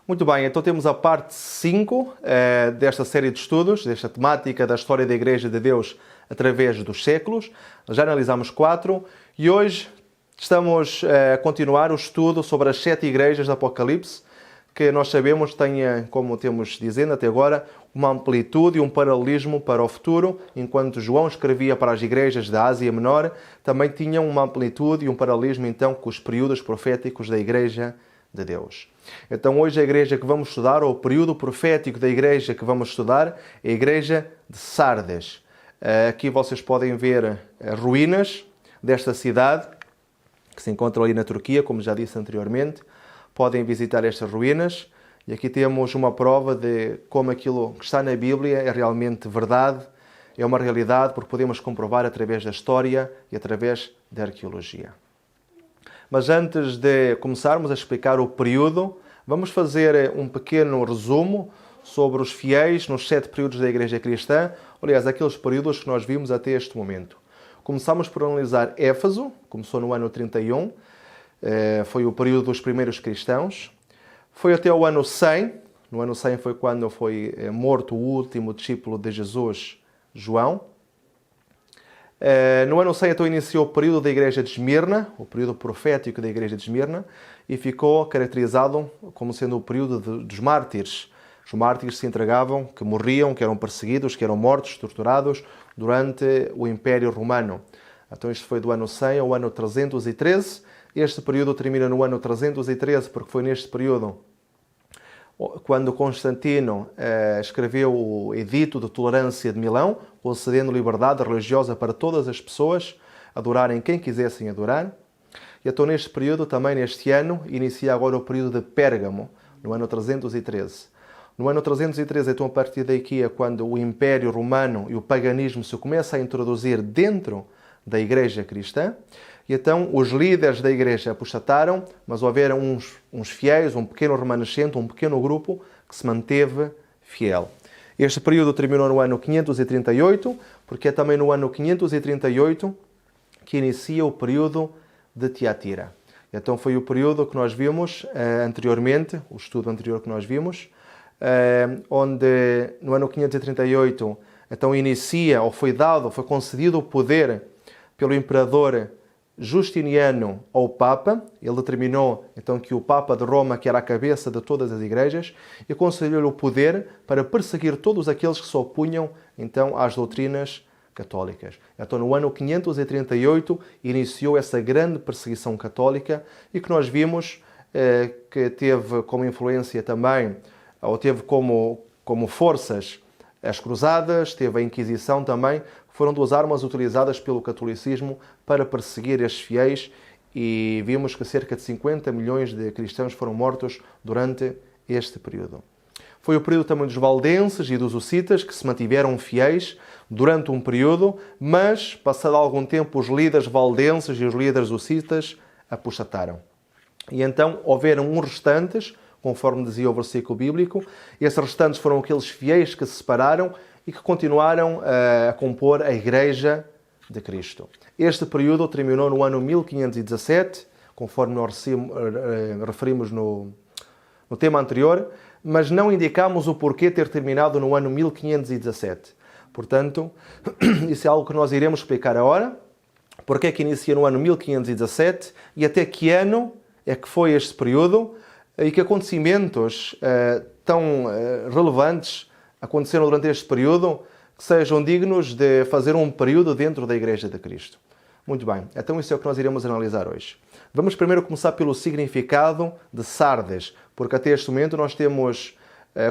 Muito bem, então temos a parte 5 desta série de estudos, desta temática da história da Igreja de Deus através dos séculos. Já analisamos 4 e hoje estamos a continuar o estudo sobre as 7 igrejas do Apocalipse, que nós sabemos têm, como temos dizendo até agora, uma amplitude e um paralelismo para o futuro, enquanto João escrevia para as igrejas da Ásia Menor, também tinham uma amplitude e um paralelismo então com os períodos proféticos da Igreja de Deus. Então hoje a igreja que vamos estudar, ou o período profético da igreja que vamos estudar, é a igreja de Sardes. Aqui vocês podem ver ruínas desta cidade, que se encontra ali na Turquia, como já disse anteriormente. Podem visitar estas ruínas. E aqui temos uma prova de como aquilo que está na Bíblia é realmente verdade, é uma realidade, porque podemos comprovar através da história e através da arqueologia. Mas antes de começarmos a explicar o período, vamos fazer um pequeno resumo sobre os fiéis nos 7 períodos da Igreja Cristã, aliás, aqueles períodos que nós vimos até este momento. Começamos por analisar Éfeso, começou no ano 31, foi o período dos primeiros cristãos. Foi até o ano 100, no ano 100 foi quando foi morto o último discípulo de Jesus, João. No ano 100 então iniciou o período da Igreja de Esmirna, o período profético da Igreja de Esmirna, e ficou caracterizado como sendo o período dos mártires. Os mártires se entregavam, que morriam, que eram perseguidos, que eram mortos, torturados durante o Império Romano. Então este foi do ano 100 ao ano 313. Este período termina no ano 313, porque foi neste período quando Constantino escreveu o Edito de Tolerância de Milão, concedendo liberdade religiosa para todas as pessoas adorarem quem quisessem adorar. E então neste período, também neste ano, inicia agora o período de Pérgamo, no ano 313. No ano 313, então a partir daqui é quando o Império Romano e o paganismo se começa a introduzir dentro da Igreja Cristã. E então os líderes da Igreja apostataram, mas houveram uns fiéis, um pequeno remanescente, um pequeno grupo que se manteve fiel. Este período terminou no ano 538, porque é também no ano 538 que inicia o período de Tiatira. Então foi o período que nós vimos anteriormente, o estudo anterior que nós vimos, onde no ano 538 então inicia, ou foi concedido o poder pelo imperador Justiniano ao Papa. Ele determinou então que o Papa de Roma, que era a cabeça de todas as igrejas, e concedeu-lhe o poder para perseguir todos aqueles que se opunham então às doutrinas católicas. Então no ano 538 iniciou essa grande perseguição católica e que nós vimos que teve como influência também, ou teve como forças as cruzadas, teve a Inquisição também, foram 2 armas utilizadas pelo catolicismo para perseguir estes fiéis, e vimos que cerca de 50 milhões de cristãos foram mortos durante este período. Foi o período também dos valdenses e dos hussitas, que se mantiveram fiéis durante um período, mas, passado algum tempo, os líderes valdenses e os líderes hussitas apostataram. E então houveram uns restantes, conforme dizia o versículo bíblico. Esses restantes foram aqueles fiéis que se separaram e que continuaram a compor a Igreja de Cristo. Este período terminou no ano 1517, conforme nós referimos no tema anterior, mas não indicamos o porquê ter terminado no ano 1517. Portanto, isso é algo que nós iremos explicar agora. Porque é que inicia no ano 1517 e até que ano é que foi este período e que acontecimentos tão relevantes aconteceram durante este período que sejam dignos de fazer um período dentro da Igreja de Cristo. Muito bem, então isso é o que nós iremos analisar hoje. Vamos primeiro começar pelo significado de Sardes, porque até este momento nós temos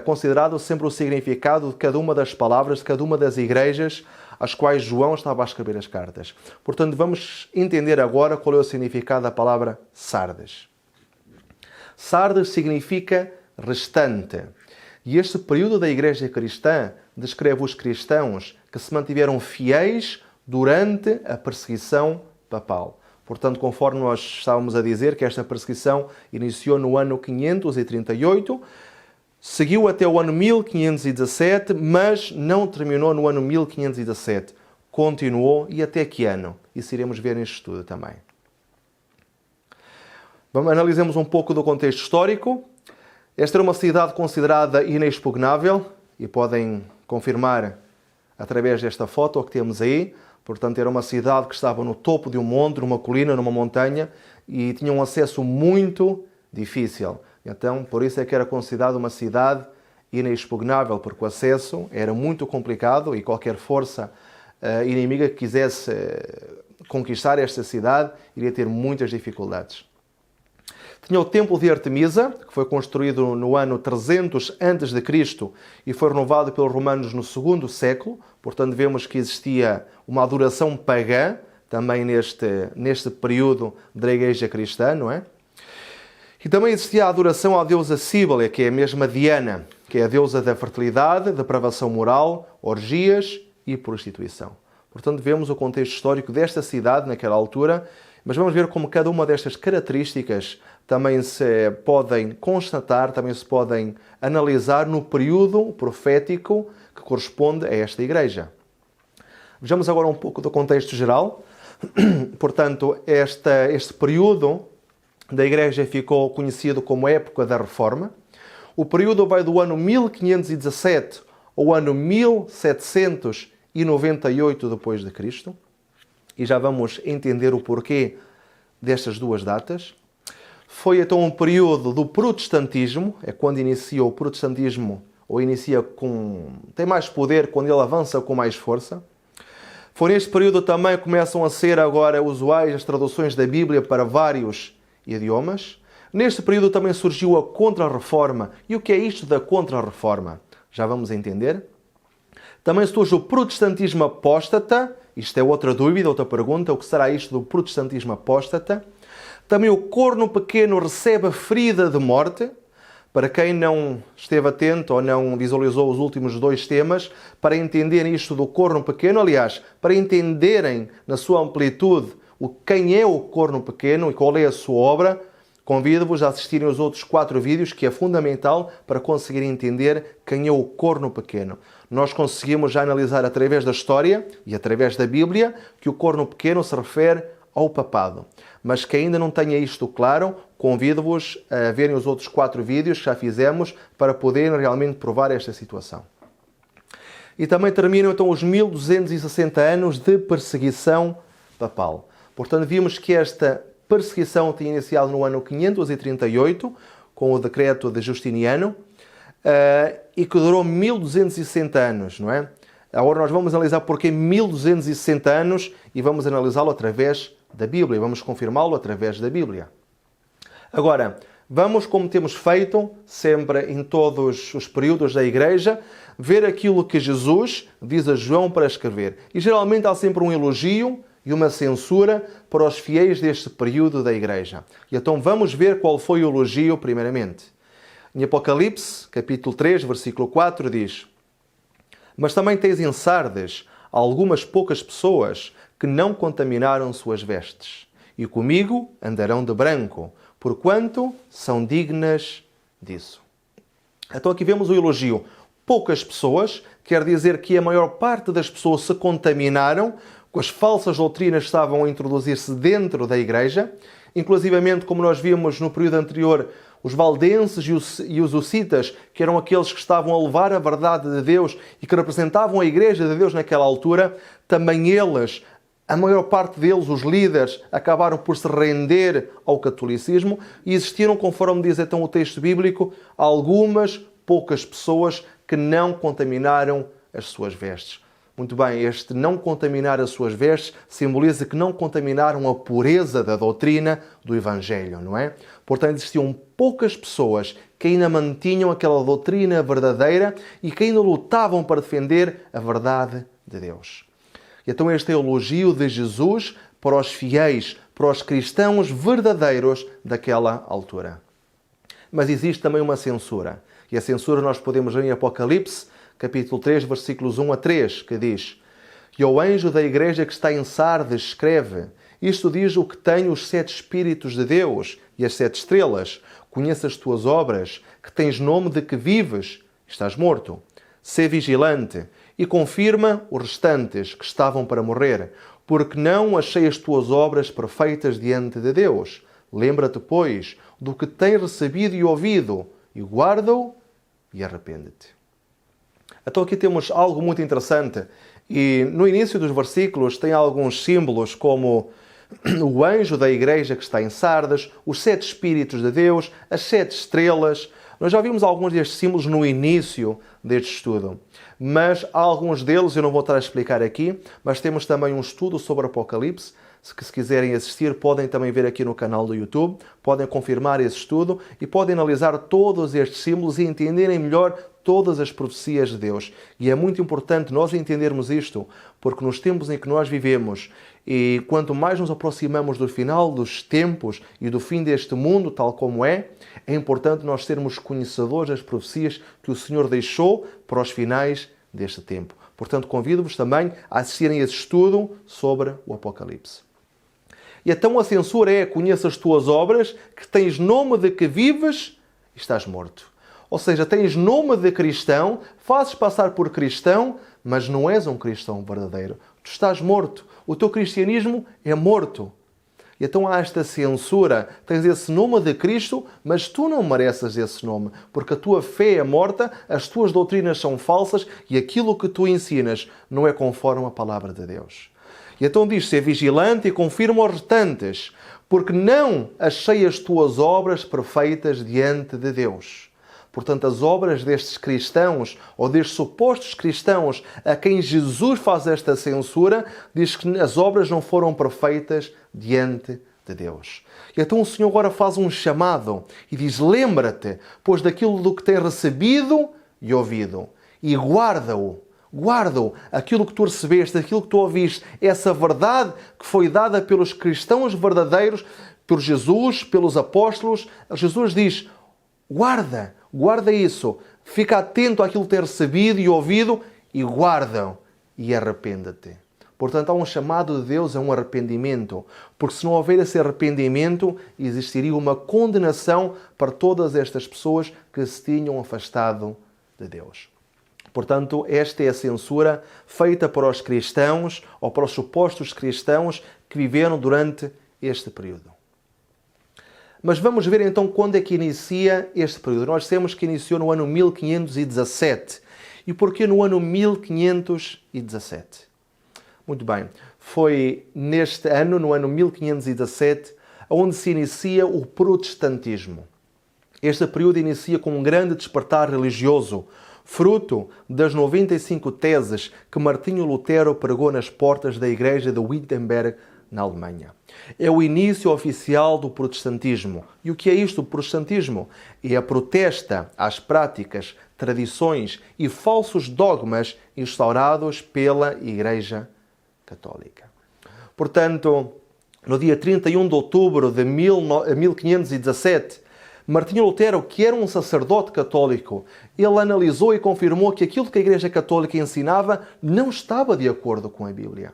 considerado sempre o significado de cada uma das palavras, de cada uma das igrejas às quais João estava a escrever as cartas. Portanto, vamos entender agora qual é o significado da palavra Sardes. Sardes significa restante. E este período da Igreja Cristã descreve os cristãos que se mantiveram fiéis durante a perseguição papal. Portanto, conforme nós estávamos a dizer, que esta perseguição iniciou no ano 538, seguiu até o ano 1517, mas não terminou no ano 1517. Continuou, e até que ano? Isso iremos ver neste estudo também. Analisemos um pouco do contexto histórico. Esta era uma cidade considerada inexpugnável e podem confirmar através desta foto que temos aí. Portanto, era uma cidade que estava no topo de um monte, numa colina, numa montanha, e tinha um acesso muito difícil. Então, por isso é que era considerada uma cidade inexpugnável, porque o acesso era muito complicado e qualquer força inimiga que quisesse conquistar esta cidade iria ter muitas dificuldades. Tinha o Templo de Artemisa, que foi construído no ano 300 a.C. e foi renovado pelos romanos no segundo século. Portanto, vemos que existia uma adoração pagã também neste período da Igreja Cristã, não é? E também existia a adoração à deusa Cíbele, que é a mesma Diana, que é a deusa da fertilidade, depravação moral, orgias e prostituição. Portanto, vemos o contexto histórico desta cidade naquela altura, mas vamos ver como cada uma destas características também se podem constatar, também se podem analisar no período profético que corresponde a esta igreja. Vejamos agora um pouco do contexto geral. Portanto, este período da igreja ficou conhecido como época da Reforma. O período vai do ano 1517 ao ano 1798 depois de Cristo. E já vamos entender o porquê destas duas datas. Foi então um período do protestantismo, é quando inicia o protestantismo, ou tem mais poder, quando ele avança com mais força. Foi neste período também que começam a ser agora usuais as traduções da Bíblia para vários idiomas. Neste período também surgiu a Contra-Reforma. E o que é isto da Contra-Reforma? Já vamos entender. Também surge o protestantismo apóstata. Isto é outra dúvida, outra pergunta. O que será isto do protestantismo apóstata? Também o corno pequeno recebe a ferida de morte. Para quem não esteve atento ou não visualizou os últimos dois temas, para entenderem isto do corno pequeno, aliás, para entenderem na sua amplitude quem é o corno pequeno e qual é a sua obra, convido-vos a assistirem aos outros 4 vídeos, que é fundamental para conseguirem entender quem é o corno pequeno. Nós conseguimos já analisar através da história e através da Bíblia que o corno pequeno se refere ao papado. Mas que ainda não tenha isto claro, convido-vos a verem os outros 4 vídeos que já fizemos para poderem realmente provar esta situação. E também terminam então os 1260 anos de perseguição papal. Portanto, vimos que esta perseguição tinha iniciado no ano 538, com o decreto de Justiniano, e que durou 1260 anos, não é? Agora nós vamos analisar porque 1260 anos e vamos analisá-lo através da Bíblia, vamos confirmá-lo através da Bíblia. Agora, vamos, como temos feito sempre em todos os períodos da Igreja, ver aquilo que Jesus diz a João para escrever. E geralmente há sempre um elogio e uma censura para os fiéis deste período da Igreja. E então vamos ver qual foi o elogio primeiramente. Em Apocalipse, capítulo 3, versículo 4, diz: Mas também tens em Sardes algumas poucas pessoas que não contaminaram suas vestes, e comigo andarão de branco, porquanto são dignas disso. Então aqui vemos o elogio. Poucas pessoas, quer dizer que a maior parte das pessoas se contaminaram com as falsas doutrinas que estavam a introduzir-se dentro da Igreja, inclusivamente, como nós vimos no período anterior, os valdenses e os hussitas, que eram aqueles que estavam a levar a verdade de Deus e que representavam a Igreja de Deus naquela altura, também eles, a maior parte deles, os líderes, acabaram por se render ao catolicismo e existiram, conforme diz então o texto bíblico, algumas poucas pessoas que não contaminaram as suas vestes. Muito bem, este não contaminar as suas vestes simboliza que não contaminaram a pureza da doutrina do Evangelho, não é? Portanto, existiam poucas pessoas que ainda mantinham aquela doutrina verdadeira e que ainda lutavam para defender a verdade de Deus. E então este é o elogio de Jesus para os fiéis, para os cristãos verdadeiros daquela altura. Mas existe também uma censura. E a censura nós podemos ver em Apocalipse, capítulo 3, versículos 1 a 3, que diz: E ao anjo da igreja que está em Sardes escreve: Isto diz o que tem os 7 Espíritos de Deus e as 7 estrelas. Conheço as tuas obras, que tens nome de que vives, estás morto. Sê vigilante e confirma os restantes que estavam para morrer, porque não achei as tuas obras perfeitas diante de Deus. Lembra-te, pois, do que tens recebido e ouvido, e guarda-o e arrepende-te. Então aqui temos algo muito interessante. E no início dos versículos tem alguns símbolos como o anjo da igreja que está em Sardes, os 7 Espíritos de Deus, as 7 estrelas. Nós já vimos alguns destes símbolos no início deste estudo, mas alguns deles eu não vou estar a explicar aqui, mas temos também um estudo sobre Apocalipse. Se quiserem assistir, podem também ver aqui no canal do YouTube, podem confirmar esse estudo e podem analisar todos estes símbolos e entenderem melhor todas as profecias de Deus. E é muito importante nós entendermos isto, porque nos tempos em que nós vivemos, e quanto mais nos aproximamos do final dos tempos e do fim deste mundo, tal como é importante nós sermos conhecedores das profecias que o Senhor deixou para os finais deste tempo. Portanto, convido-vos também a assistirem a esse estudo sobre o Apocalipse. E então a censura é: conheça as tuas obras, que tens nome de que vives e estás morto. Ou seja, tens nome de cristão, fazes passar por cristão, mas não és um cristão verdadeiro. Tu estás morto. O teu cristianismo é morto. E então há esta censura. Tens esse nome de Cristo, mas tu não mereces esse nome, porque a tua fé é morta, as tuas doutrinas são falsas e aquilo que tu ensinas não é conforme a palavra de Deus. E então diz: ser vigilante e confirma os restantes, porque não achei as tuas obras perfeitas diante de Deus. Portanto, as obras destes cristãos, ou destes supostos cristãos a quem Jesus faz esta censura, diz que as obras não foram perfeitas diante de Deus. E então o Senhor agora faz um chamado e diz: lembra-te, pois, daquilo do que tens recebido e ouvido, e guarda-o. Guarda-o, aquilo que tu recebeste, aquilo que tu ouviste, essa verdade que foi dada pelos cristãos verdadeiros, por Jesus, pelos apóstolos. Jesus diz: guarda isso, fica atento àquilo que tens recebido e ouvido e guarda-o e arrependa-te. Portanto, há um chamado de Deus a um arrependimento, porque se não houver esse arrependimento, existiria uma condenação para todas estas pessoas que se tinham afastado de Deus. Portanto, esta é a censura feita para os cristãos ou para os supostos cristãos que viveram durante este período. Mas vamos ver então quando é que inicia este período. Nós temos que iniciou no ano 1517. E porquê no ano 1517? Muito bem, foi neste ano, no ano 1517, onde se inicia o protestantismo. Este período inicia com um grande despertar religioso, fruto das 95 teses que Martinho Lutero pregou nas portas da igreja de Wittenberg, na Alemanha. É o início oficial do protestantismo. E o que é isto, o protestantismo? É a protesta às práticas, tradições e falsos dogmas instaurados pela Igreja Católica. Portanto, no dia 31 de outubro de 1517, Martinho Lutero, que era um sacerdote católico, ele analisou e confirmou que aquilo que a Igreja Católica ensinava não estava de acordo com a Bíblia.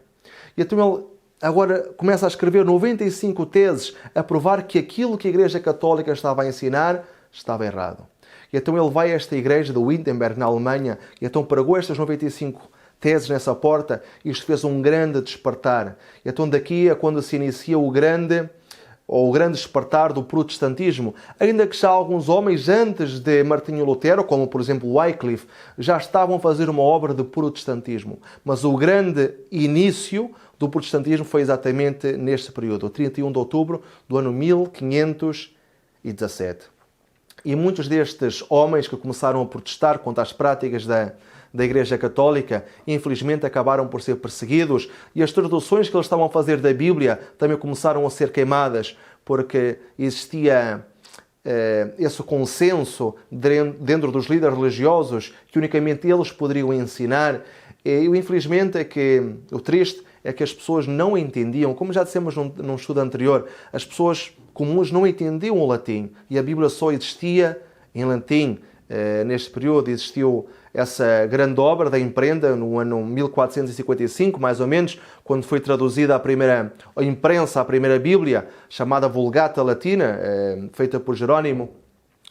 E então ele agora começa a escrever 95 teses a provar que aquilo que a Igreja Católica estava a ensinar estava errado. E então ele vai a esta igreja de Wittenberg, na Alemanha, e então pregou estas 95 teses nessa porta, e isto fez um grande despertar. E então daqui é quando se inicia o grande despertar do protestantismo. Ainda que já alguns homens antes de Martinho Lutero, como por exemplo Wycliffe, já estavam a fazer uma obra de protestantismo. Mas o grande início do protestantismo foi exatamente neste período, 31 de outubro do ano 1517. E muitos destes homens que começaram a protestar contra as práticas da Igreja Católica, infelizmente acabaram por ser perseguidos, e as traduções que eles estavam a fazer da Bíblia também começaram a ser queimadas, porque existia esse consenso dentro dos líderes religiosos que unicamente eles poderiam ensinar. E infelizmente o triste é que as pessoas não entendiam, como já dissemos num estudo anterior, as pessoas comuns não entendiam o latim, e a Bíblia só existia em latim. Neste período existiu essa grande obra da imprenta no ano 1455, mais ou menos, quando foi traduzida a imprensa, a primeira Bíblia, chamada Vulgata Latina, feita por Jerónimo.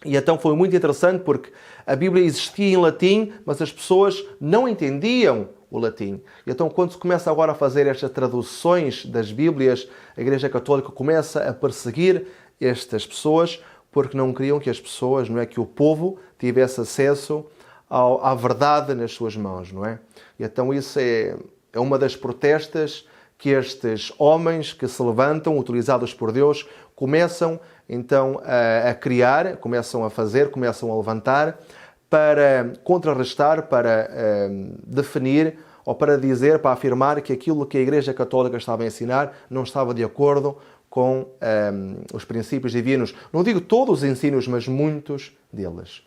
E então foi muito interessante porque a Bíblia existia em latim, mas as pessoas não entendiam o latim. E então quando se começa agora a fazer estas traduções das Bíblias, a Igreja Católica começa a perseguir estas pessoas, porque não queriam que as pessoas, não é, que o povo tivesse acesso à verdade nas suas mãos, não é? E então isso é uma das protestas que estes homens que se levantam, utilizados por Deus, começam então a criar, começam a fazer, começam a levantar para contrarrestar, para definir ou para dizer, para afirmar que aquilo que a Igreja Católica estava a ensinar não estava de acordo com os princípios divinos. Não digo todos os ensinos, mas muitos deles.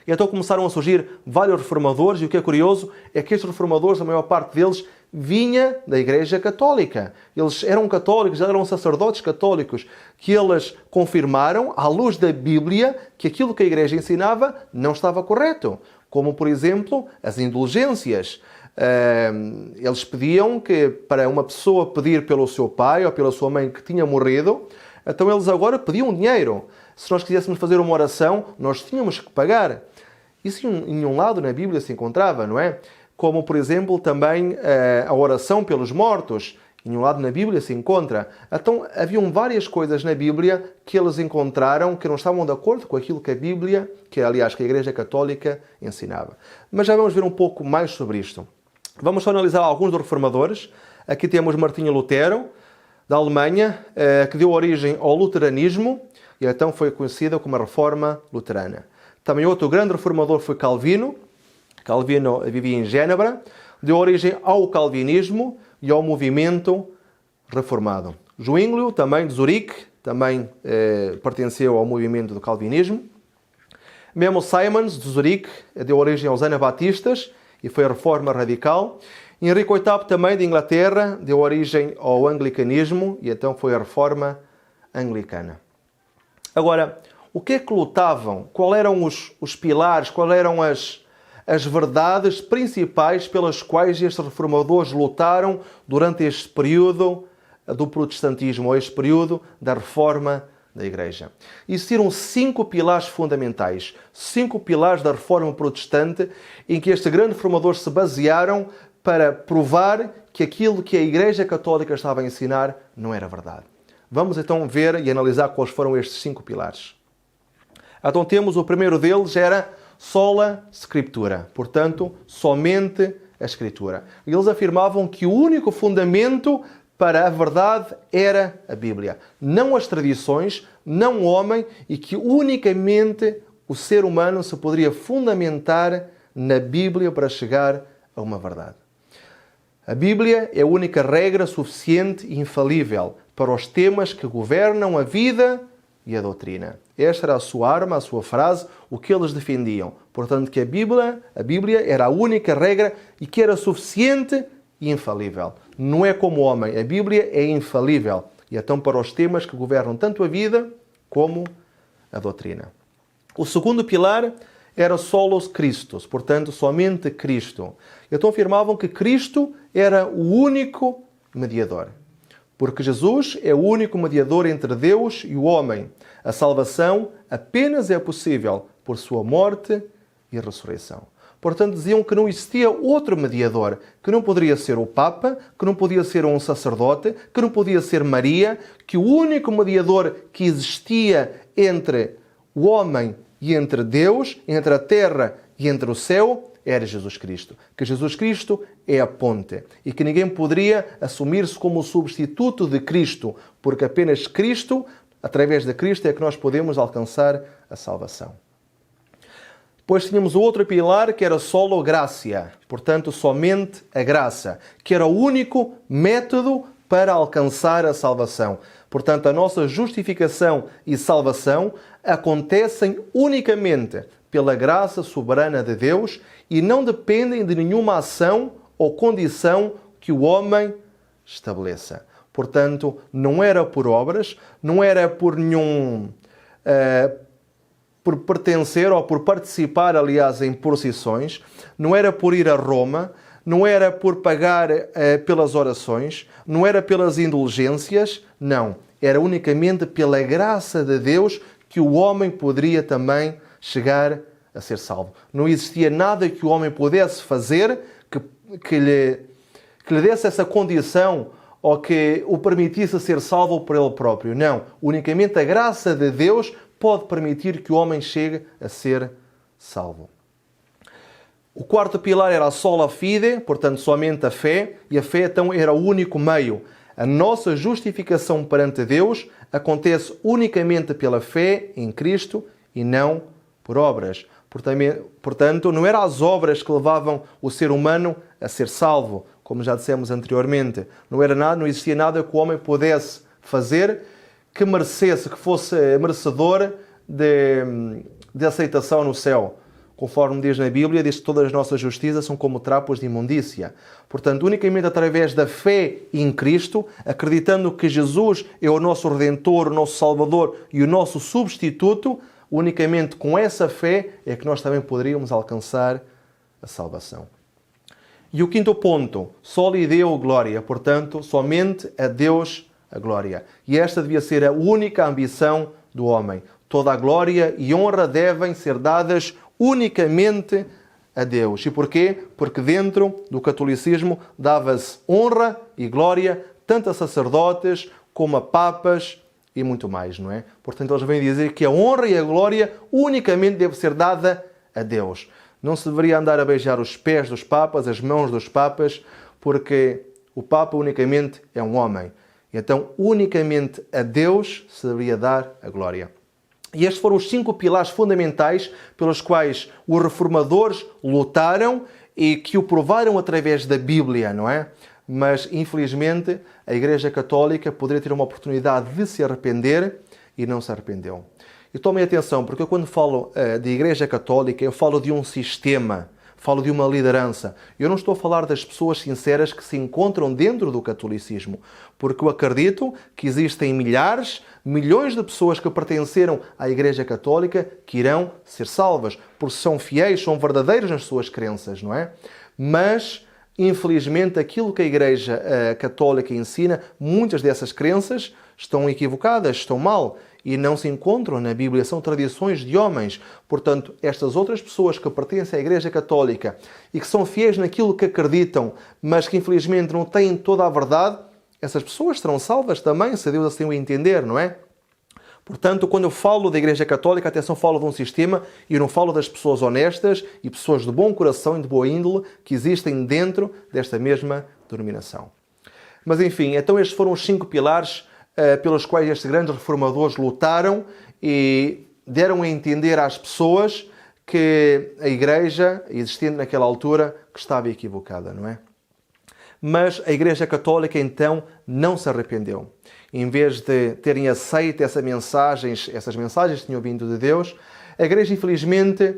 E então começaram a surgir vários reformadores, e o que é curioso é que estes reformadores, a maior parte deles, vinha da Igreja Católica. Eles eram católicos, eram sacerdotes católicos, que eles confirmaram, à luz da Bíblia, que aquilo que a Igreja ensinava não estava correto. Como, por exemplo, as indulgências. Eles pediam que, para uma pessoa pedir pelo seu pai ou pela sua mãe que tinha morrido, então eles agora pediam dinheiro. Se nós quiséssemos fazer uma oração, nós tínhamos que pagar. Isso em nenhum lado na Bíblia se encontrava, não é? Como, por exemplo, também a oração pelos mortos. Em nenhum lado na Bíblia se encontra. Então, haviam várias coisas na Bíblia que eles encontraram que não estavam de acordo com aquilo que a Bíblia, que aliás que a Igreja Católica ensinava. Mas já vamos ver um pouco mais sobre isto. Vamos só analisar alguns dos reformadores. Aqui temos Martinho Lutero, da Alemanha, que deu origem ao luteranismo e então foi conhecida como a Reforma Luterana. Também outro grande reformador foi Calvino. Calvino vivia em Génebra, deu origem ao calvinismo e ao movimento reformado. Zwinglio, também de Zurique, também pertenceu ao movimento do calvinismo. Mesmo Simons, de Zurique, deu origem aos anabatistas e foi a reforma radical. Henrique VIII, também de Inglaterra, deu origem ao anglicanismo e então foi a reforma anglicana. Agora, o que é que lutavam? Quais eram os pilares? Quais eram as verdades principais pelas quais estes reformadores lutaram durante este período do protestantismo, ou este período da reforma da Igreja? Existiram 5 pilares fundamentais, 5 pilares da reforma protestante em que estes grandes reformadores se basearam para provar que aquilo que a Igreja Católica estava a ensinar não era verdade. Vamos então ver e analisar quais foram estes 5 pilares. Então temos o primeiro deles, era sola scriptura, portanto, somente a Escritura. Eles afirmavam que o único fundamento para a verdade era a Bíblia, não as tradições, não o homem, e que unicamente o ser humano se poderia fundamentar na Bíblia para chegar a uma verdade. A Bíblia é a única regra suficiente e infalível para os temas que governam a vida e a doutrina. Esta era a sua arma, a sua frase, o que eles defendiam. Portanto, que a Bíblia era a única regra e que era suficiente e infalível. Não é como o homem, a Bíblia é infalível. E então para os temas que governam tanto a vida como a doutrina. O segundo pilar era solos Christus, portanto, somente Cristo. Então afirmavam que Cristo era o único mediador. Porque Jesus é o único mediador entre Deus e o homem. A salvação apenas é possível por sua morte e ressurreição. Portanto, diziam que não existia outro mediador, que não poderia ser o Papa, que não podia ser um sacerdote, que não podia ser Maria, que o único mediador que existia entre o homem e entre Deus, entre a terra e entre o céu, era Jesus Cristo. Que Jesus Cristo é a ponte e que ninguém poderia assumir-se como o substituto de Cristo, porque apenas Cristo, através de Cristo, é que nós podemos alcançar a salvação. Depois tínhamos o outro pilar que era solo gratia, portanto, somente a graça, que era o único método para alcançar a salvação. Portanto, a nossa justificação e salvação acontecem unicamente pela graça soberana de Deus e não dependem de nenhuma ação ou condição que o homem estabeleça. Portanto, não era por obras, não era por por pertencer ou por participar, aliás, em procissões, não era por ir a Roma, não era por pagar pelas orações, não era pelas indulgências, não. Era unicamente pela graça de Deus que o homem poderia também chegar a ser salvo. Não existia nada que o homem pudesse fazer que lhe desse essa condição ou que o permitisse ser salvo por ele próprio. Não. Unicamente a graça de Deus pode permitir que o homem chegue a ser salvo. O quarto pilar era a sola fide, portanto, somente a fé, e a fé então era o único meio. A nossa justificação perante Deus acontece unicamente pela fé em Cristo e não por obras. Portanto, não eram as obras que levavam o ser humano a ser salvo, como já dissemos anteriormente. Não existia nada que o homem pudesse fazer que merecesse, que fosse merecedor de aceitação no céu. Conforme diz na Bíblia, diz que todas as nossas justiças são como trapos de imundícia. Portanto, unicamente através da fé em Cristo, acreditando que Jesus é o nosso Redentor, o nosso Salvador e o nosso substituto, unicamente com essa fé é que nós também poderíamos alcançar a salvação. E o quinto ponto, soli Deo glória, portanto, somente a Deus a glória. E esta devia ser a única ambição do homem. Toda a glória e honra devem ser dadas unicamente a Deus. E porquê? Porque dentro do catolicismo dava-se honra e glória tanto a sacerdotes como a papas e muito mais, não é? Portanto, eles vêm dizer que a honra e a glória unicamente deve ser dada a Deus. Não se deveria andar a beijar os pés dos papas, as mãos dos papas, porque o papa unicamente é um homem. Então, unicamente a Deus se deveria dar a glória. E estes foram os 5 pilares fundamentais pelos quais os reformadores lutaram e que o provaram através da Bíblia, não é? Mas, infelizmente, a Igreja Católica poderia ter uma oportunidade de se arrepender e não se arrependeu. E tomem atenção, porque eu quando falo de Igreja Católica, eu falo de um sistema, falo de uma liderança. Eu não estou a falar das pessoas sinceras que se encontram dentro do catolicismo, porque eu acredito que existem milhões de pessoas que pertenceram à Igreja Católica que irão ser salvas, porque são fiéis, são verdadeiros nas suas crenças, não é? Mas, infelizmente, aquilo que a Igreja Católica ensina, muitas dessas crenças estão equivocadas, estão mal e não se encontram na Bíblia, são tradições de homens. Portanto, estas outras pessoas que pertencem à Igreja Católica e que são fiéis naquilo que acreditam, mas que infelizmente não têm toda a verdade, essas pessoas serão salvas também, se Deus assim o entender, não é? Portanto, quando eu falo da Igreja Católica, atenção, falo de um sistema e eu não falo das pessoas honestas e pessoas de bom coração e de boa índole que existem dentro desta mesma denominação. Mas enfim, então estes foram os 5 pilares pelos quais estes grandes reformadores lutaram e deram a entender às pessoas que a Igreja, existente naquela altura, que estava equivocada, não é? Mas a Igreja Católica, então, não se arrependeu. Em vez de terem aceito essas mensagens que tinham vindo de Deus, a Igreja, infelizmente,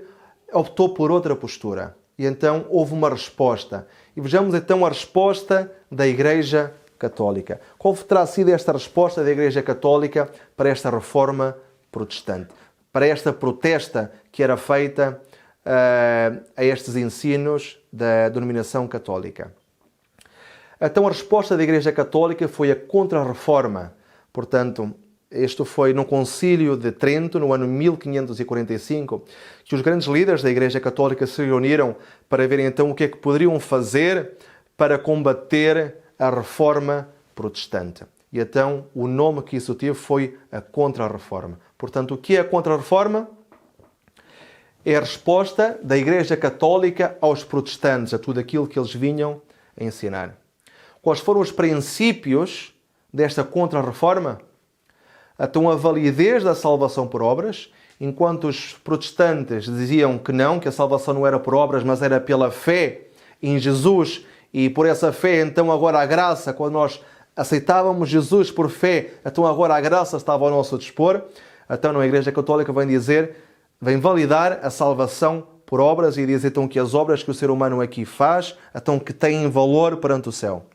optou por outra postura. E então houve uma resposta. E vejamos então a resposta da Igreja Católica. Qual terá sido esta resposta da Igreja Católica para esta reforma protestante? Para esta protesta que era feita a estes ensinos da denominação católica? Então a resposta da Igreja Católica foi a Contra-Reforma. Portanto, isto foi no Concílio de Trento, no ano 1545, que os grandes líderes da Igreja Católica se reuniram para ver então o que é que poderiam fazer para combater a Reforma Protestante. E então o nome que isso teve foi a Contra-Reforma. Portanto, o que é a Contra-Reforma? É a resposta da Igreja Católica aos protestantes, a tudo aquilo que eles vinham a ensinar. Quais foram os princípios desta Contra-Reforma? Então, a validez da salvação por obras, enquanto os protestantes diziam que não, que a salvação não era por obras, mas era pela fé em Jesus, e por essa fé, então agora a graça, quando nós aceitávamos Jesus por fé, então agora a graça estava ao nosso dispor. Então, a Igreja Católica vem validar a salvação por obras e diz então que as obras que o ser humano aqui faz, então que têm valor perante o céu.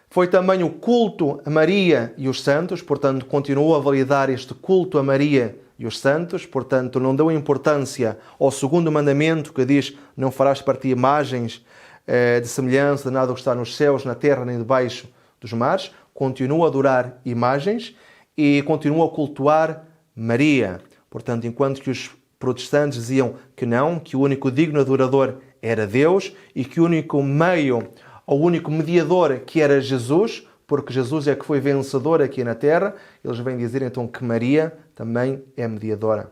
Foi também o culto a Maria e os santos, portanto, continuou a validar este culto a Maria e os santos, portanto, não deu importância ao segundo mandamento que diz: não farás para ti imagens de semelhança de nada que está nos céus, na terra, nem debaixo dos mares. Continua a adorar imagens e continua a cultuar Maria. Portanto, enquanto que os protestantes diziam que não, que o único digno adorador era Deus e que o único meio, o único mediador que era Jesus, porque Jesus é que foi vencedor aqui na terra, eles vêm dizer então que Maria também é mediadora.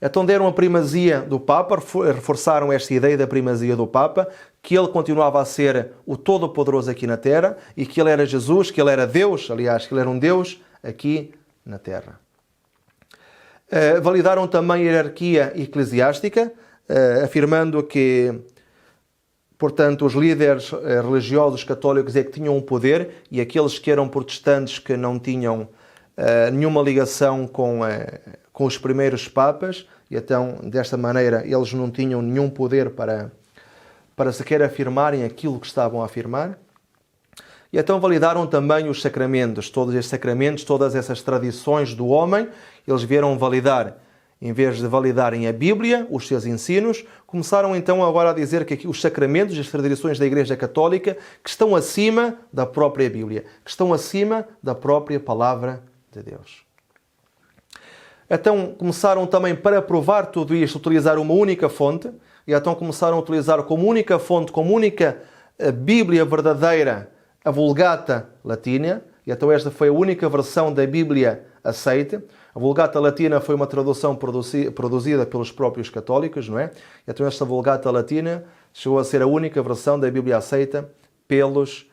Então deram a primazia do Papa, reforçaram esta ideia da primazia do Papa, que ele continuava a ser o Todo-Poderoso aqui na terra e que ele era Jesus, que ele era Deus, aliás, que ele era um Deus aqui na terra. Validaram também a hierarquia eclesiástica, afirmando que, portanto, os líderes religiosos católicos é que tinham um poder e aqueles que eram protestantes que não tinham nenhuma ligação com os primeiros papas, e então, desta maneira, eles não tinham nenhum poder para sequer afirmarem aquilo que estavam a afirmar. E então validaram também os sacramentos, todos estes sacramentos, todas essas tradições do homem, eles vieram validar. Em vez de validarem a Bíblia, os seus ensinos, começaram então agora a dizer que aqui os sacramentos e as tradições da Igreja Católica que estão acima da própria Bíblia, que estão acima da própria Palavra de Deus. Então começaram também, para provar tudo isto, a utilizar uma única fonte, e então começaram a utilizar como única fonte, como única Bíblia verdadeira, a Vulgata Latina, e então esta foi a única versão da Bíblia aceita. A Vulgata Latina foi uma tradução produzida pelos próprios católicos, não é? E então esta Vulgata Latina chegou a ser a única versão da Bíblia aceita pelos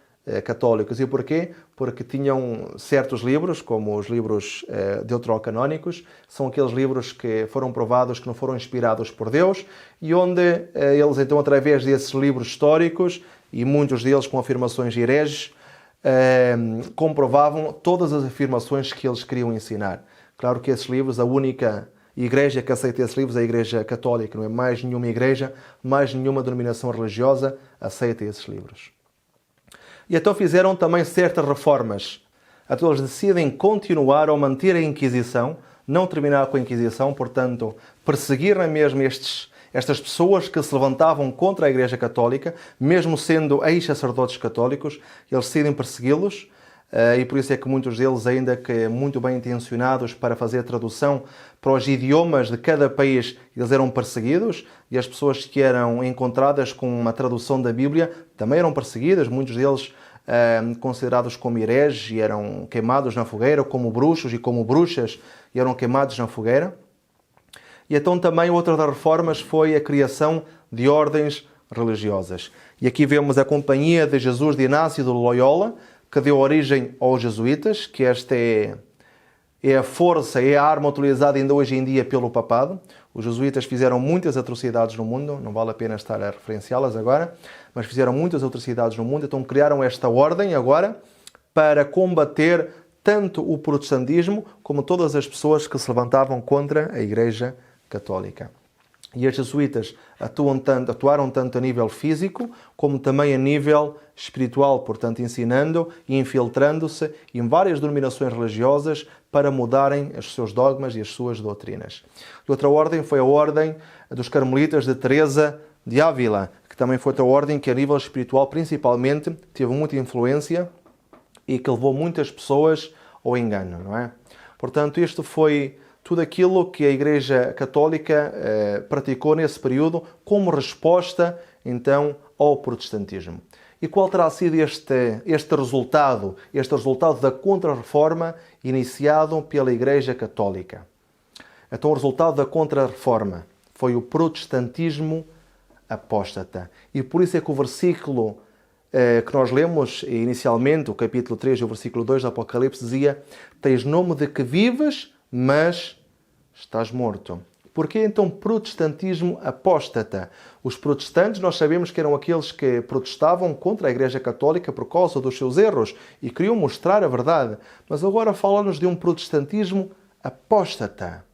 católicos. E porquê? Porque tinham certos livros, como os livros deuterocanónicos, são aqueles livros que foram provados que não foram inspirados por Deus, e onde eles então, através desses livros históricos, e muitos deles com afirmações hereges, comprovavam todas as afirmações que eles queriam ensinar. Claro que esses livros, a única igreja que aceita esses livros é a Igreja Católica, não é? Mais nenhuma igreja, mais nenhuma denominação religiosa aceita esses livros. E então fizeram também certas reformas. Então eles decidem continuar ou manter a Inquisição, não terminar com a Inquisição, portanto, perseguir mesmo estas pessoas que se levantavam contra a Igreja Católica, mesmo sendo ex-sacerdotes católicos, eles decidem persegui-los, e por isso é que muitos deles, ainda que muito bem intencionados para fazer a tradução para os idiomas de cada país, eles eram perseguidos, e as pessoas que eram encontradas com uma tradução da Bíblia também eram perseguidas, muitos deles considerados como hereges e eram queimados na fogueira, como bruxos e como bruxas e eram queimados na fogueira. E então também outra das reformas foi a criação de ordens religiosas. E aqui vemos a Companhia de Jesus de Inácio de Loyola, que deu origem aos jesuítas, que esta é a força, é a arma utilizada ainda hoje em dia pelo papado. Os jesuítas fizeram muitas atrocidades no mundo, não vale a pena estar a referenciá-las agora, mas fizeram muitas atrocidades no mundo, então criaram esta ordem agora para combater tanto o protestantismo como todas as pessoas que se levantavam contra a Igreja Católica. E os jesuítas atuaram tanto a nível físico como também a nível espiritual, portanto ensinando e infiltrando-se em várias denominações religiosas para mudarem os seus dogmas e as suas doutrinas. E outra ordem foi a ordem dos Carmelitas de Teresa de Ávila, que também foi outra ordem que a nível espiritual principalmente teve muita influência e que levou muitas pessoas ao engano, não é? Portanto, isto foi tudo aquilo que a Igreja Católica praticou nesse período como resposta, então, ao protestantismo. E qual terá sido este resultado da Contra-Reforma iniciado pela Igreja Católica? Então, o resultado da Contra-Reforma foi o protestantismo apóstata. E por isso é que o versículo que nós lemos inicialmente, o capítulo 3 e o versículo 2 do Apocalipse, dizia: tens nome de que vives, mas estás morto. Porquê então protestantismo apóstata? Os protestantes, nós sabemos que eram aqueles que protestavam contra a Igreja Católica por causa dos seus erros e queriam mostrar a verdade. Mas agora fala-nos de um protestantismo apóstata.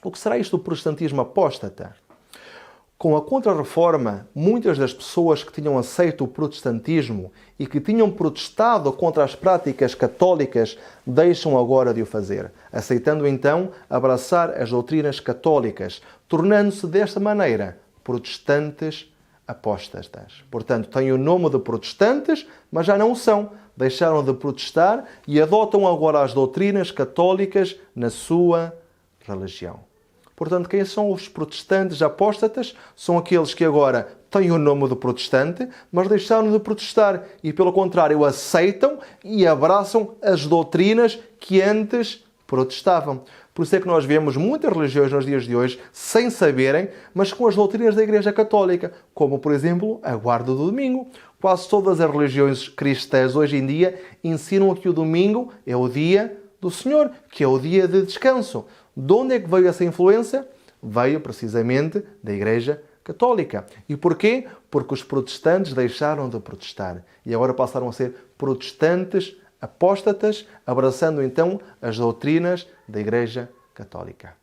O que será isto do protestantismo apóstata? Com a Contra-Reforma, muitas das pessoas que tinham aceito o protestantismo e que tinham protestado contra as práticas católicas deixam agora de o fazer, aceitando então abraçar as doutrinas católicas, tornando-se desta maneira protestantes apóstatas. Portanto, têm o nome de protestantes, mas já não o são. Deixaram de protestar e adotam agora as doutrinas católicas na sua religião. Portanto, quem são os protestantes apóstatas? São aqueles que agora têm o nome do protestante, mas deixaram de protestar e, pelo contrário, aceitam e abraçam as doutrinas que antes protestavam. Por isso é que nós vemos muitas religiões nos dias de hoje sem saberem, mas com as doutrinas da Igreja Católica, como, por exemplo, a guarda do domingo. Quase todas as religiões cristãs hoje em dia ensinam que o domingo é o dia do Senhor, que é o dia de descanso. De onde é que veio essa influência? Veio precisamente da Igreja Católica. E porquê? Porque os protestantes deixaram de protestar e agora passaram a ser protestantes apóstatas, abraçando então as doutrinas da Igreja Católica.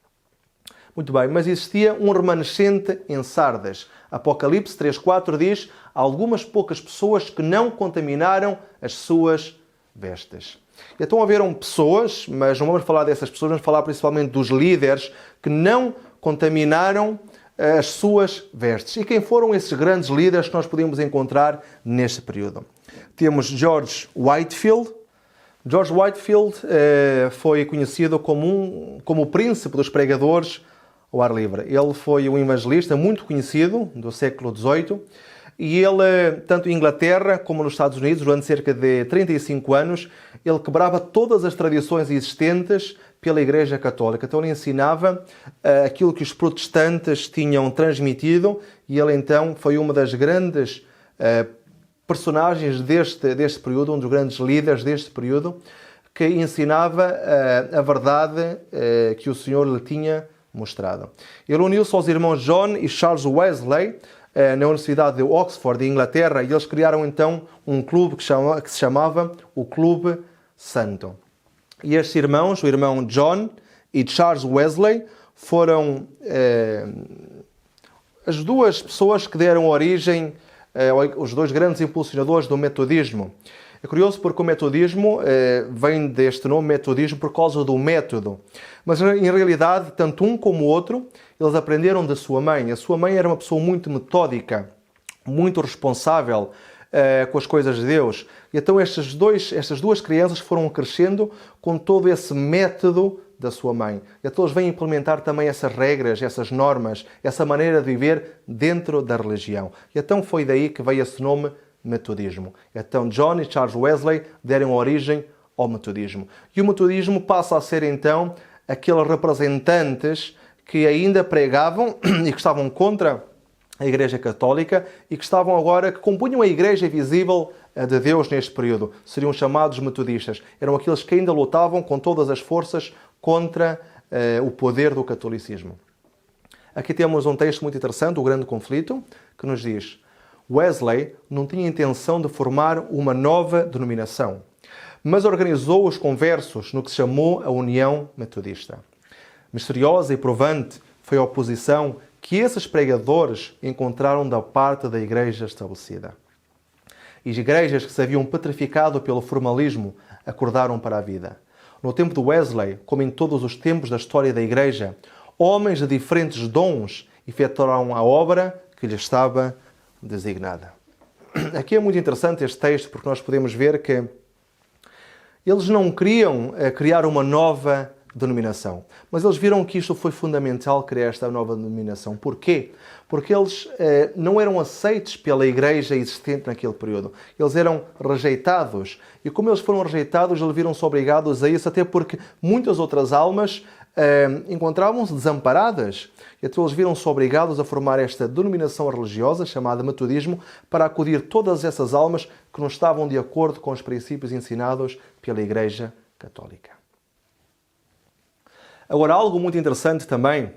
Muito bem, mas existia um remanescente em Sardes. Apocalipse 3:4 diz: algumas poucas pessoas que não contaminaram as suas vestes. Então haveram pessoas, mas não vamos falar dessas pessoas, vamos falar principalmente dos líderes que não contaminaram as suas vestes. E quem foram esses grandes líderes que nós podemos encontrar neste período? Temos George Whitefield. George Whitefield foi conhecido como o príncipe dos pregadores ao ar livre. Ele foi um evangelista muito conhecido do século XVIII e ele, tanto em Inglaterra como nos Estados Unidos, durante cerca de 35 anos, ele quebrava todas as tradições existentes pela Igreja Católica. Então ele ensinava aquilo que os protestantes tinham transmitido e ele então foi uma das grandes personagens deste período, um dos grandes líderes deste período, que ensinava a verdade que o Senhor lhe tinha mostrado. Ele uniu-se aos irmãos John e Charles Wesley na Universidade de Oxford, em Inglaterra, e eles criaram então um clube que se chamava o Clube Santo. E estes irmãos, o irmão John e Charles Wesley, foram as duas pessoas que deram origem os dois grandes impulsionadores do metodismo. É curioso porque o metodismo vem deste nome metodismo por causa do método. Mas, em realidade, tanto um como o outro, eles aprenderam da sua mãe. A sua mãe era uma pessoa muito metódica, muito responsável com as coisas de Deus. E então estas duas crianças foram crescendo com todo esse método da sua mãe. E então eles vêm implementar também essas regras, essas normas, essa maneira de viver dentro da religião. E então foi daí que veio esse nome metodismo. Então John e Charles Wesley deram origem ao metodismo. E o metodismo passa a ser então aqueles representantes que ainda pregavam e que estavam contra a Igreja Católica e que compunham a Igreja visível de Deus neste período. Seriam chamados metodistas. Eram aqueles que ainda lutavam com todas as forças contra o poder do catolicismo. Aqui temos um texto muito interessante, o Grande Conflito, que nos diz: Wesley não tinha intenção de formar uma nova denominação, mas organizou os conversos no que se chamou a União Metodista. Misteriosa e provante foi a oposição que esses pregadores encontraram da parte da Igreja estabelecida. E as igrejas que se haviam petrificado pelo formalismo acordaram para a vida. No tempo de Wesley, como em todos os tempos da história da Igreja, homens de diferentes dons efetuaram a obra que lhes estava designada. Aqui é muito interessante este texto porque nós podemos ver que eles não queriam criar uma nova denominação, mas eles viram que isto foi fundamental criar esta nova denominação. Porquê? Porque eles não eram aceitos pela igreja existente naquele período. Eles eram rejeitados. E como eles foram rejeitados, eles viram-se obrigados a isso, até porque muitas outras almas encontravam-se desamparadas. Então eles viram-se obrigados a formar esta denominação religiosa, chamada metodismo, para acudir todas essas almas que não estavam de acordo com os princípios ensinados pela Igreja Católica. Agora, algo muito interessante também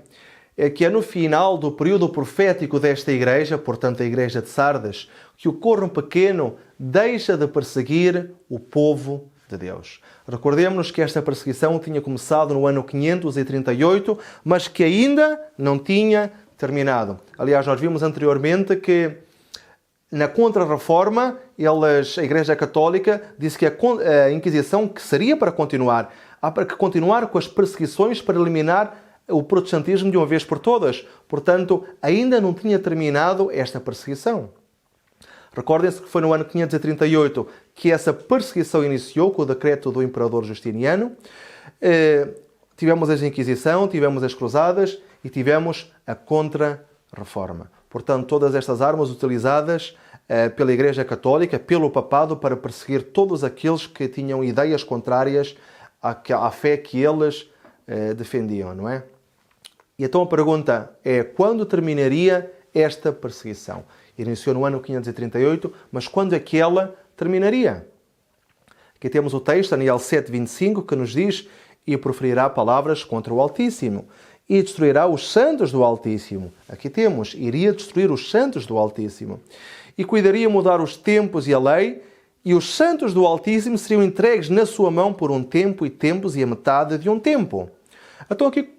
é que é no final do período profético desta igreja, portanto a igreja de Sardes, que o corno pequeno deixa de perseguir o povo de Deus. Recordemos-nos que esta perseguição tinha começado no ano 538, mas que ainda não tinha terminado. Aliás, nós vimos anteriormente que na Contra-Reforma, a Igreja Católica disse que a Inquisição que seria para continuar. Há para continuar com as perseguições para eliminar o protestantismo de uma vez por todas. Portanto, ainda não tinha terminado esta perseguição. Recordem-se que foi no ano 538 que essa perseguição iniciou com o decreto do Imperador Justiniano. Tivemos a Inquisição, tivemos as Cruzadas e tivemos a Contra-Reforma. portanto, todas estas armas utilizadas pela Igreja Católica, pelo papado, para perseguir todos aqueles que tinham ideias contrárias à fé que eles defendiam, não é? E então a pergunta é, quando terminaria esta perseguição? Iniciou no ano 538, mas quando é que ela terminaria? Aqui temos o texto, Daniel 7:25, que nos diz: e proferirá palavras contra o Altíssimo, e destruirá os santos do Altíssimo. Aqui temos, iria destruir os santos do Altíssimo. E cuidaria mudar os tempos e a lei, e os santos do Altíssimo seriam entregues na sua mão por um tempo e tempos e a metade de um tempo. Então aqui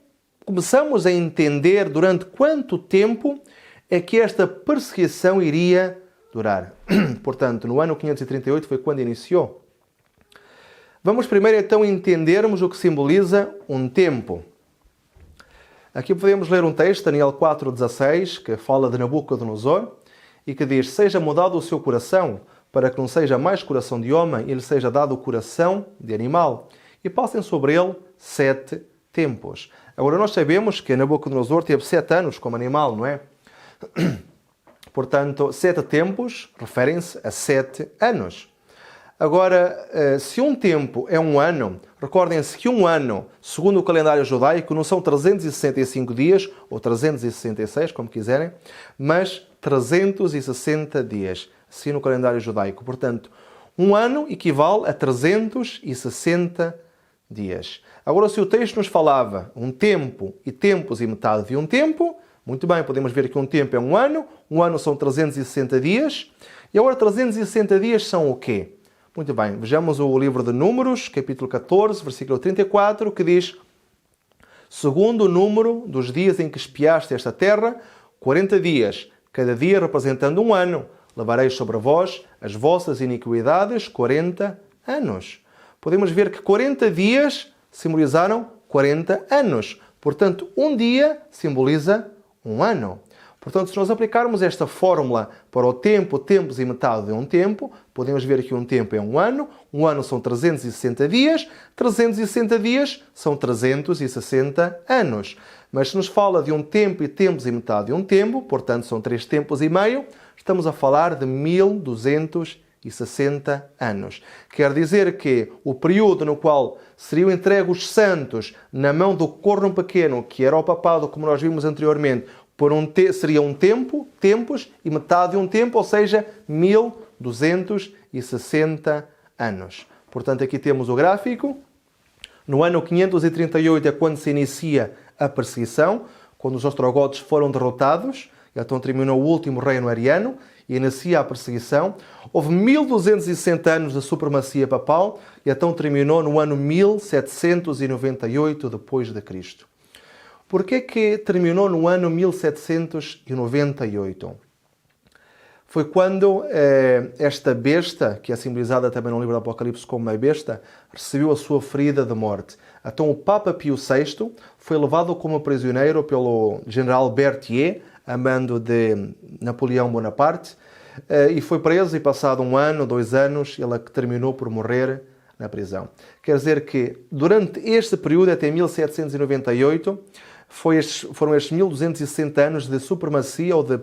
começamos a entender durante quanto tempo é que esta perseguição iria durar. Portanto, no ano 538 foi quando iniciou. Vamos primeiro então entendermos o que simboliza um tempo. Aqui podemos ler um texto, Daniel 4:16, que fala de Nabucodonosor e que diz: seja mudado o seu coração, para que não seja mais coração de homem, e lhe seja dado o coração de animal, e passem sobre ele 7 tempos. Agora nós sabemos que Nabucodonosor teve 7 anos como animal, não é? Portanto, 7 tempos referem-se a 7 anos. Agora, se um tempo é um ano, recordem-se que um ano, segundo o calendário judaico, não são 365 dias, ou 366, como quiserem, mas 360 dias, assim no calendário judaico. Portanto, um ano equivale a 360 dias. Agora, se o texto nos falava um tempo e tempos e metade de um tempo, muito bem, podemos ver que um tempo é um ano são 360 dias, e agora 360 dias são o quê? Muito bem, vejamos o livro de Números, capítulo 14, versículo 34, que diz: segundo o número dos dias em que espiaste esta terra, 40 dias, cada dia representando um ano, levarei sobre vós as vossas iniquidades 40 anos. Podemos ver que 40 dias simbolizaram 40 anos. Portanto, um dia simboliza um ano. Portanto, se nós aplicarmos esta fórmula para o tempo, tempos e metade de um tempo, podemos ver que um tempo é um ano são 360 dias, 360 dias são 360 anos. Mas se nos fala de um tempo e tempos e metade de um tempo, portanto são 3 tempos e meio, estamos a falar de 1260 anos. Quer dizer que o período no qual seriam entregues os santos na mão do corno pequeno, que era o papado, como nós vimos anteriormente, seria um tempo, tempos e metade de um tempo, ou seja, 1260 anos. Portanto, aqui temos o gráfico. No ano 538 é quando se inicia a perseguição, quando os ostrogodos foram derrotados, então terminou o último reino ariano e inicia a perseguição. Houve 1260 anos de supremacia papal e então terminou no ano 1798 depois de Cristo. Por que terminou no ano 1798? Foi quando esta besta, que é simbolizada também no livro do Apocalipse como uma besta, recebeu a sua ferida de morte. Então o Papa Pio VI foi levado como prisioneiro pelo general Berthier, a mando de Napoleão Bonaparte, e foi preso e passado 1 ano, 2 anos, ele terminou por morrer na prisão. Quer dizer que durante este período, até 1798, foram estes 1260 anos de supremacia ou de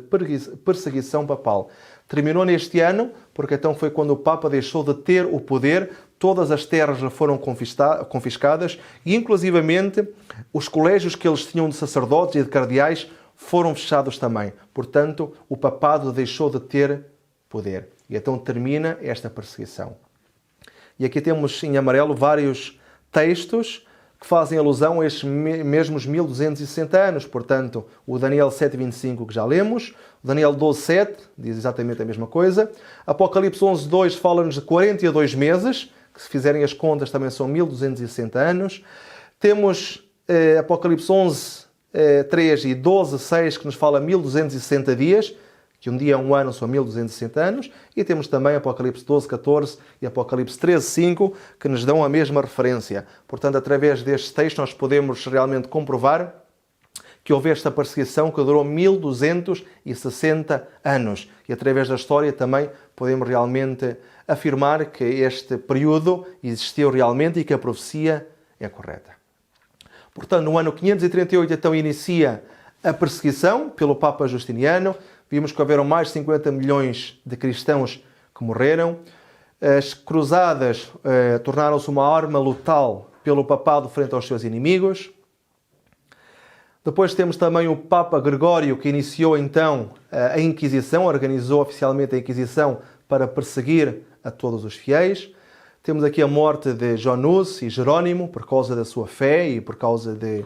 perseguição papal. Terminou neste ano, porque então foi quando o Papa deixou de ter o poder, todas as terras lhe foram confiscadas e, inclusivamente, os colégios que eles tinham de sacerdotes e de cardeais foram fechados também. Portanto, o papado deixou de ter poder. E então termina esta perseguição. E aqui temos em amarelo vários textos que fazem alusão a estes mesmos 1260 anos. Portanto, o Daniel 7:25 que já lemos, o Daniel 12:7 diz exatamente a mesma coisa, Apocalipse 11:2 fala-nos de 42 meses, que se fizerem as contas também são 1260 anos. Temos Apocalipse 11:3 e 12:6 que nos fala 1260 dias, que um dia é um ano, são 1260 anos, e temos também Apocalipse 12:14 e Apocalipse 13:5, que nos dão a mesma referência. Portanto, através deste texto nós podemos realmente comprovar que houve esta perseguição que durou 1260 anos. E através da história também podemos realmente afirmar que este período existiu realmente e que a profecia é correta. Portanto, no ano 538 então inicia a perseguição pelo Papa Justiniano. Vimos que houveram mais de 50 milhões de cristãos que morreram. As cruzadas tornaram-se uma arma letal pelo papado frente aos seus inimigos. Depois temos também o Papa Gregório, que iniciou então a Inquisição, organizou oficialmente a Inquisição para perseguir a todos os fiéis. Temos aqui a morte de João Hus e Jerónimo por causa da sua fé e por causa de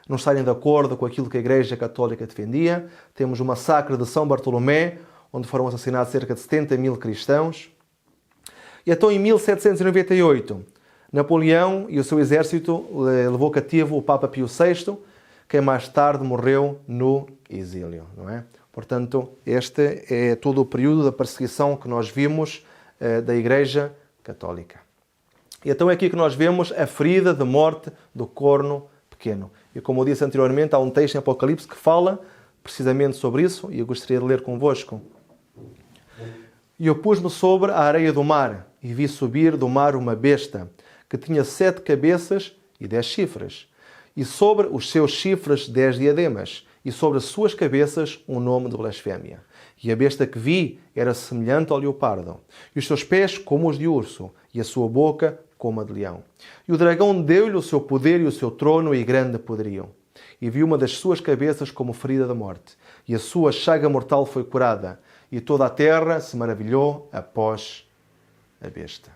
não estarem de acordo com aquilo que a Igreja Católica defendia. Temos o massacre de São Bartolomé, onde foram assassinados cerca de 70 mil cristãos. E então, em 1798, Napoleão e o seu exército levou cativo o Papa Pio VI, que mais tarde morreu no exílio, não é? Portanto, este é todo o período da perseguição que nós vimos da Igreja Católica. E então é aqui que nós vemos a ferida de morte do corno pequeno. E como eu disse anteriormente, há um texto em Apocalipse que fala precisamente sobre isso, e eu gostaria de ler convosco. E eu pus-me sobre a areia do mar, e vi subir do mar uma besta, que tinha 7 cabeças e 10 chifres, e sobre os seus chifres 10 diademas, e sobre as suas cabeças um nome de blasfémia. E a besta que vi era semelhante ao leopardo, e os seus pés como os de urso, e a sua boca como a de leão. E o dragão deu-lhe o seu poder e o seu trono e grande poderio. E vi uma das suas cabeças como ferida da morte, e a sua chaga mortal foi curada, e toda a terra se maravilhou após a besta.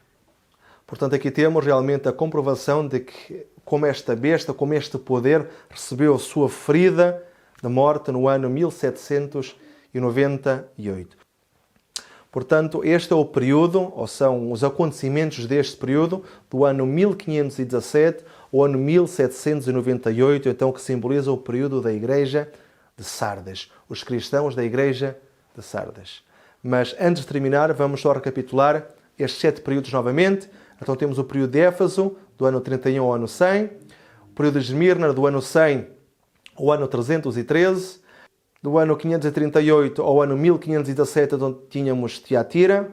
Portanto, aqui temos realmente a comprovação de que como esta besta, como este poder, recebeu a sua ferida de morte no ano 1798. Portanto, este é o período, ou são os acontecimentos deste período, do ano 1517 ao ano 1798, então que simboliza o período da Igreja de Sardes, os cristãos da Igreja de Sardes. Mas antes de terminar, vamos só recapitular estes 7 períodos novamente. Então temos o período de Éfeso, do ano 31 ao ano 100, o período de Esmirna, do ano 100 ao ano 313, do ano 538 ao ano 1517, onde tínhamos Tiatira,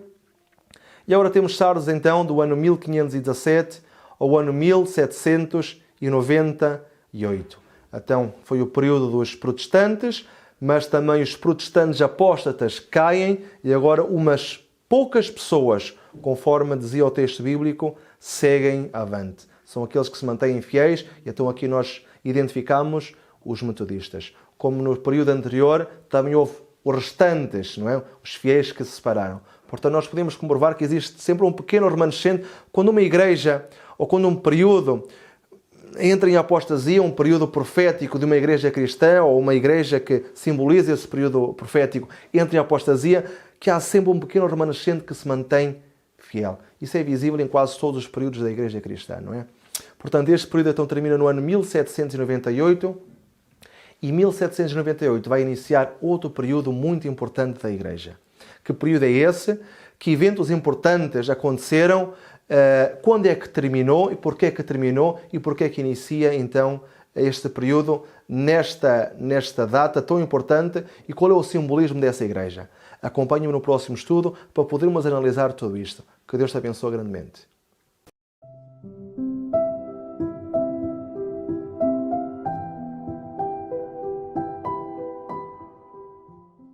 e agora temos Sardes, então, do ano 1517 ao ano 1798. Então, foi o período dos protestantes, mas também os protestantes apóstatas caem, e agora umas poucas pessoas, conforme dizia o texto bíblico, seguem avante. São aqueles que se mantêm fiéis, e então aqui nós identificamos os metodistas. Como no período anterior, também houve os restantes, não é? Os fiéis que se separaram. Portanto, nós podemos comprovar que existe sempre um pequeno remanescente quando uma igreja, ou quando um período entra em apostasia, um período profético de uma igreja cristã, ou uma igreja que simboliza esse período profético, entra em apostasia, que há sempre um pequeno remanescente que se mantém fiel. Isso é visível em quase todos os períodos da igreja cristã, não é? Portanto, este período então termina no ano 1798, e 1798 vai iniciar outro período muito importante da Igreja. Que período é esse? Que eventos importantes aconteceram? Quando é que terminou? E porquê é que terminou? E porquê é que inicia então este período nesta data tão importante? E qual é o simbolismo dessa Igreja? Acompanhe-me no próximo estudo para podermos analisar tudo isto. Que Deus te abençoe grandemente.